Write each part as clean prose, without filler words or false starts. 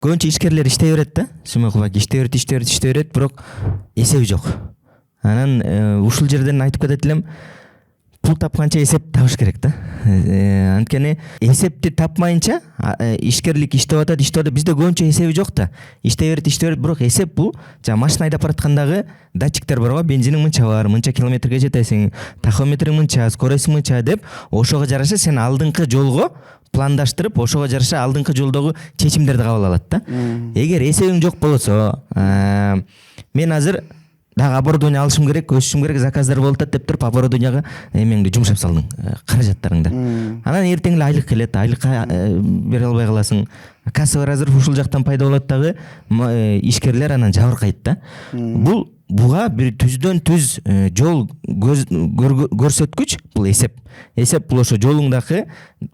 Көбүнчө ишкерлер иштей берет да. Сүймөкулбак иштей берет, бирок эсеби жок. Анан ушул жерден айтып кетет элем, пул тапканча эсеп табыш керек да. Анткени эсепти тапмайынча ишкерлик иштеп атат. Бизде көбүнчө эсеби жок да. Иштей берет, бирок эсеп бул жана машина айдап бараткандагы датчиктер бар го, бензиниң мынча бар, мынча километрге жетесиң, тахометриң мынча, скоростьң мынча деп, ошого жараша сен алдыңкы жолго пландаштырып, ошого жараша алдыңкы жолдогу чечимдерди кабыл алат да. Эгер эсебиң жок болсо, мен азыр дагы оборудование алышым керек, өсүшүм керек, заказдар болуп атат деп туруп оборудованияга эмеңди жумшап салдың, каражаттарыңды. Анан эртең эле айлык келет, айлыкка бере албай каласың. Кассалар азыр ушул жактан пайда болот дагы, ишкерлер анан жабыркайт да. Буга бир түздөн түз жол көрсөткүч, бул эсеп. Эсеп бул ошо жолуңдагы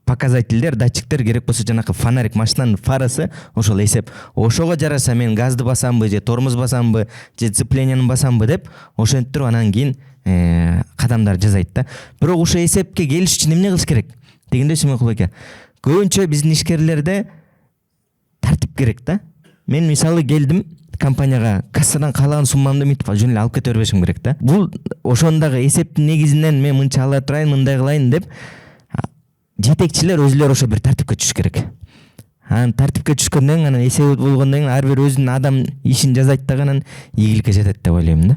показательдер, датчиктер, керек болсо жанакы фонарик, машинанын фарасы, ошол эсеп. Ошого жараша мен газды басамбы, же тормоз басамбы, же сцепленияны басамбы деп, ошентип туруп анан кийин кадамдар жасайт да. Бирок ошо эсепке келиш үчүн эмне кылыш керек? Дегенде Сүймөкул ака, көбүнчө биздин ишкерлерде тартип керек да. Мен мисалы келдим компанияга, кассадан каалаган суммамды мынтип жөн эле алып кете бербешим керек да. Бул ошондагы эсептин негизинен мен мынча ала турайын, мындай кылайын деп жетекчилер өзүлөрү ошо бир тартипке түшүш керек. Анан тартипке түшкөндөн кийин, анан эсеби болгондон кийин ар бир өзүнүн адам ишин жасайт дагы, анан ийгиликке жетет деп ойлойм да.